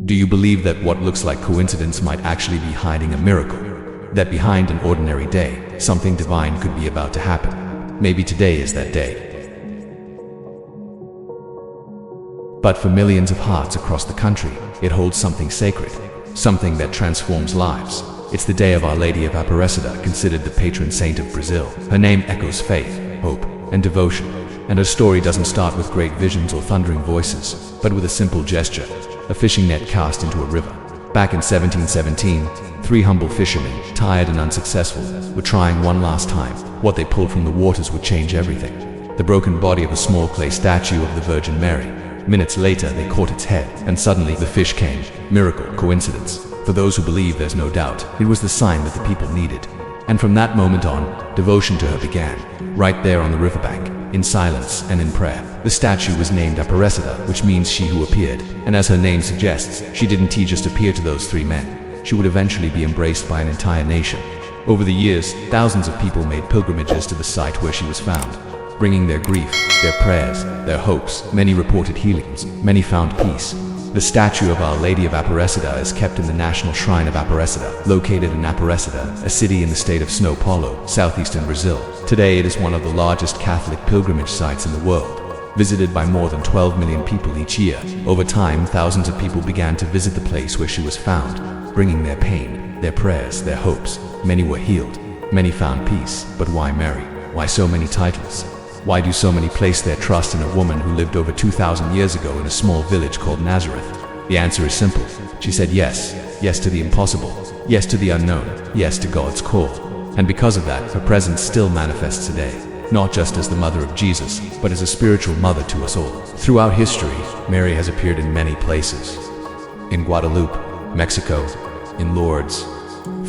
Do you believe that what looks like coincidence might actually be hiding a miracle? That behind an ordinary day, something divine could be about to happen? Maybe today is that day. But for millions of hearts across the country, it holds something sacred, something that transforms lives. It's the day of Our Lady of Aparecida, considered the patron saint of Brazil. Her name echoes faith, hope, and devotion. And her story doesn't start with great visions or thundering voices, but with a simple gesture, a fishing net cast into a river. Back in 1717, 3 humble fishermen, tired and unsuccessful, were trying one last time. What they pulled from the waters would change everything. The broken body of a small clay statue of the Virgin Mary. Minutes later, they caught its head, and suddenly the fish came. Miracle, coincidence. For those who believe, there's no doubt. It was the sign that the people needed. And from that moment on, devotion to her began. Right there on the riverbank, in silence and in prayer. The statue was named Aparecida, which means she who appeared. And as her name suggests, she didn't just appear to those 3 men. She would eventually be embraced by an entire nation. Over the years, thousands of people made pilgrimages to the site where she was found, bringing their grief, their prayers, their hopes. Many reported healings, many found peace. The statue of Our Lady of Aparecida is kept in the National Shrine of Aparecida, located in Aparecida, a city in the state of São Paulo, southeastern Brazil. Today it is one of the largest Catholic pilgrimage sites in the world, visited by more than 12 million people each year. Over time, thousands of people began to visit the place where she was found, bringing their pain, their prayers, their hopes. Many were healed, many found peace. But why Mary? Why so many titles? Why do so many place their trust in a woman who lived over 2,000 years ago in a small village called Nazareth? The answer is simple. She said yes. Yes to the impossible. Yes to the unknown. Yes to God's call. And because of that, her presence still manifests today. Not just as the mother of Jesus, but as a spiritual mother to us all. Throughout history, Mary has appeared in many places. In Guadeloupe, Mexico, in Lourdes,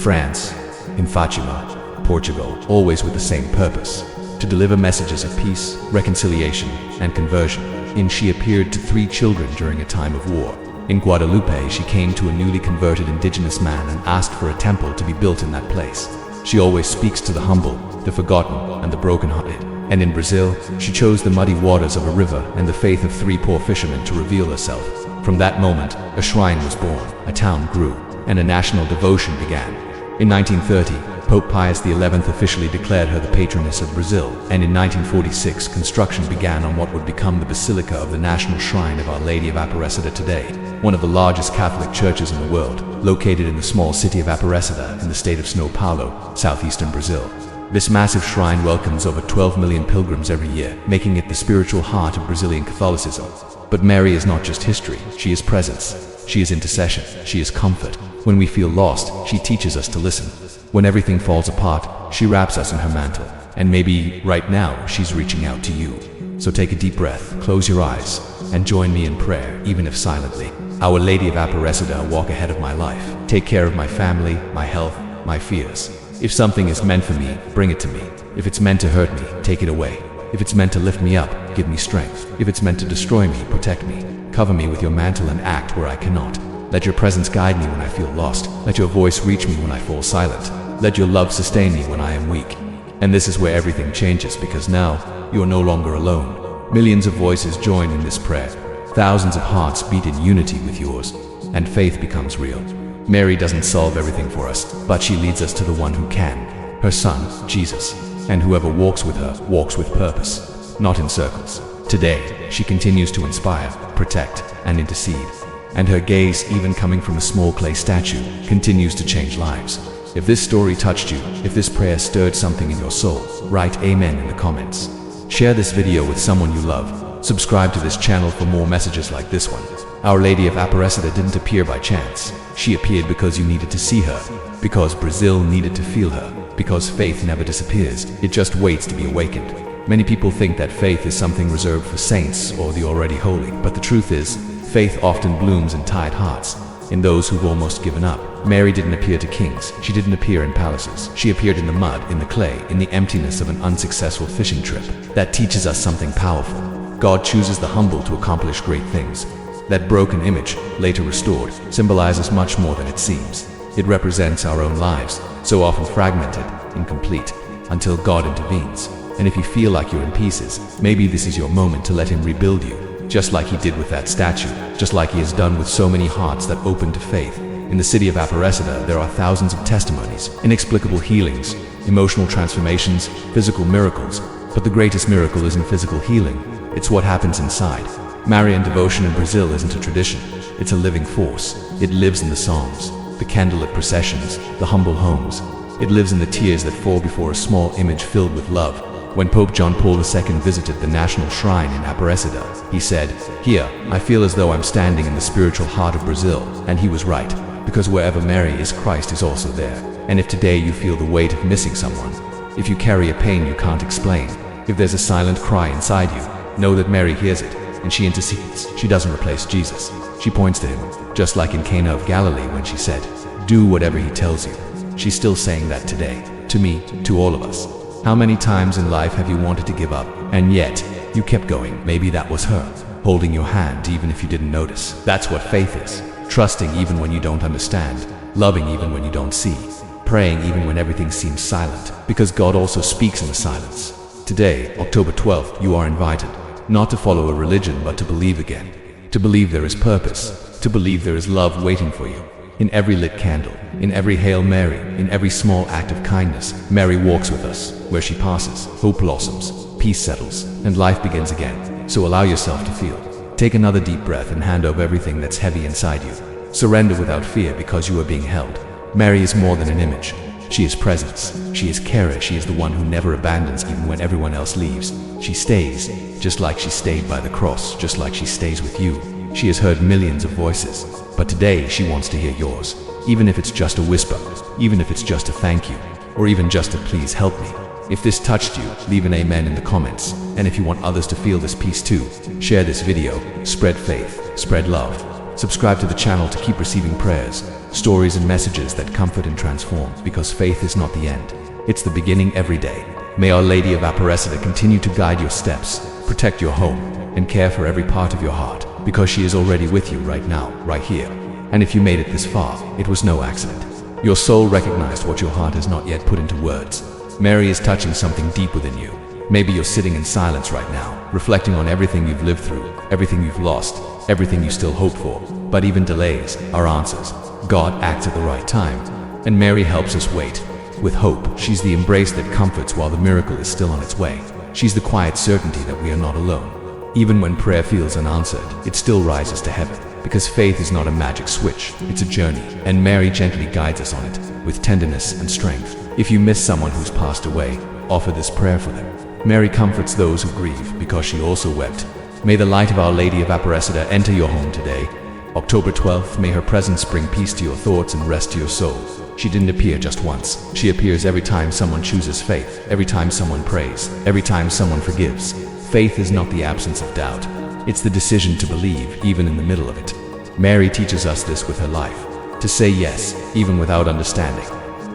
France, in Fatima, Portugal, always with the same purpose: to deliver messages of peace, reconciliation, and conversion. She appeared to 3 children during a time of war. In Guadeloupe, she came to a newly converted indigenous man and asked for a temple to be built in that place. She always speaks to the humble, the forgotten, and the brokenhearted. And in Brazil, she chose the muddy waters of a river and the faith of 3 poor fishermen to reveal herself. From that moment, a shrine was born, a town grew, and a national devotion began. In 1930, Pope Pius XI officially declared her the patroness of Brazil, and in 1946 construction began on what would become the Basilica of the National Shrine of Our Lady of Aparecida today, one of the largest Catholic churches in the world, located in the small city of Aparecida in the state of São Paulo, southeastern Brazil. This massive shrine welcomes over 12 million pilgrims every year, making it the spiritual heart of Brazilian Catholicism. But Mary is not just history, she is presence, she is intercession, she is comfort. When we feel lost, she teaches us to listen. When everything falls apart, she wraps us in her mantle. And maybe right now, she's reaching out to you. So take a deep breath, close your eyes, and join me in prayer, even if silently. Our Lady of Aparecida, walk ahead of my life. Take care of my family, my health, my fears. If something is meant for me, bring it to me. If it's meant to hurt me, take it away. If it's meant to lift me up, give me strength. If it's meant to destroy me, protect me. Cover me with your mantle and act where I cannot. Let your presence guide me when I feel lost. Let your voice reach me when I fall silent. Let your love sustain me when I am weak. And this is where everything changes, because now, you are no longer alone. Millions of voices join in this prayer. Thousands of hearts beat in unity with yours, and faith becomes real. Mary doesn't solve everything for us, but she leads us to the one who can, her Son, Jesus. And whoever walks with her, walks with purpose, not in circles. Today, she continues to inspire, protect, and intercede. And her gaze, even coming from a small clay statue, continues to change lives. If this story touched you, if this prayer stirred something in your soul, write Amen in the comments. Share this video with someone you love. Subscribe to this channel for more messages like this one. Our Lady of Aparecida didn't appear by chance. She appeared because you needed to see her, because Brazil needed to feel her, because faith never disappears, it just waits to be awakened. Many people think that faith is something reserved for saints or the already holy, but the truth is, faith often blooms in tired hearts, in those who've almost given up. Mary didn't appear to kings, she didn't appear in palaces. She appeared in the mud, in the clay, in the emptiness of an unsuccessful fishing trip. That teaches us something powerful. God chooses the humble to accomplish great things. That broken image, later restored, symbolizes much more than it seems. It represents our own lives, so often fragmented, incomplete, until God intervenes. And if you feel like you're in pieces, maybe this is your moment to let Him rebuild you. just like he did with that statue, just like he has done with so many hearts that open to faith. In the city of Aparecida, there are thousands of testimonies, inexplicable healings, emotional transformations, physical miracles. But the greatest miracle isn't physical healing, it's what happens inside. Marian devotion in Brazil isn't a tradition, it's a living force. It lives in the songs, the candlelit processions, the humble homes. It lives in the tears that fall before a small image filled with love. When Pope John Paul II visited the national shrine in Aparecida, he said, "Here, I feel as though I'm standing in the spiritual heart of Brazil." And he was right, because wherever Mary is, Christ is also there. And if today you feel the weight of missing someone, if you carry a pain you can't explain, if there's a silent cry inside you, know that Mary hears it, and she intercedes. She doesn't replace Jesus. She points to him, just like in Cana of Galilee when she said, "Do whatever he tells you." She's still saying that today, to me, to all of us. How many times in life have you wanted to give up, and yet you kept going? Maybe that was her, holding your hand even if you didn't notice. That's what faith is. Trusting even when you don't understand, loving even when you don't see, praying even when everything seems silent, because God also speaks in the silence. Today, October 12th, you are invited, not to follow a religion but to believe again, to believe there is purpose, to believe there is love waiting for you. In every lit candle, in every Hail Mary, in every small act of kindness, Mary walks with us. Where she passes, hope blossoms, peace settles, and life begins again. So allow yourself to feel. Take another deep breath and hand over everything that's heavy inside you. Surrender without fear because you are being held. Mary is more than an image. She is presence. She is carer. She is the one who never abandons even when everyone else leaves. She stays, just like she stayed by the cross, just like she stays with you. She has heard millions of voices, but today she wants to hear yours. Even if it's just a whisper, even if it's just a thank you, or even just a please help me. If this touched you, leave an amen in the comments. And if you want others to feel this peace too, share this video, spread faith, spread love. Subscribe to the channel to keep receiving prayers, stories and messages that comfort and transform, because faith is not the end. It's the beginning every day. May Our Lady of Aparecida continue to guide your steps, protect your home, and care for every part of your heart, because she is already with you right now, right here. And if you made it this far, it was no accident. Your soul recognized what your heart has not yet put into words. Mary is touching something deep within you. Maybe you're sitting in silence right now, reflecting on everything you've lived through, everything you've lost, everything you still hope for. But even delays are answers. God acts at the right time, and Mary helps us wait. With hope, she's the embrace that comforts while the miracle is still on its way. She's the quiet certainty that we are not alone. Even when prayer feels unanswered, it still rises to heaven. Because faith is not a magic switch, it's a journey, and Mary gently guides us on it, with tenderness and strength. If you miss someone who's passed away, offer this prayer for them. Mary comforts those who grieve, because she also wept. May the light of Our Lady of Aparecida enter your home today. October 12th, may her presence bring peace to your thoughts and rest to your soul. She didn't appear just once. She appears every time someone chooses faith, every time someone prays, every time someone forgives. Faith is not the absence of doubt. It's the decision to believe, even in the middle of it. Mary teaches us this with her life. To say yes, even without understanding.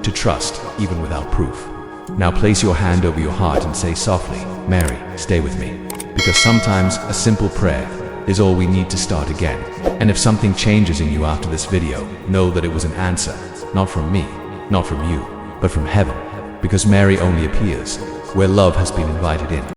To trust, even without proof. Now place your hand over your heart and say softly, "Mary, stay with me." Because sometimes a simple prayer is all we need to start again. And if something changes in you after this video, know that it was an answer, not from me, not from you, but from heaven. Because Mary only appears where love has been invited in.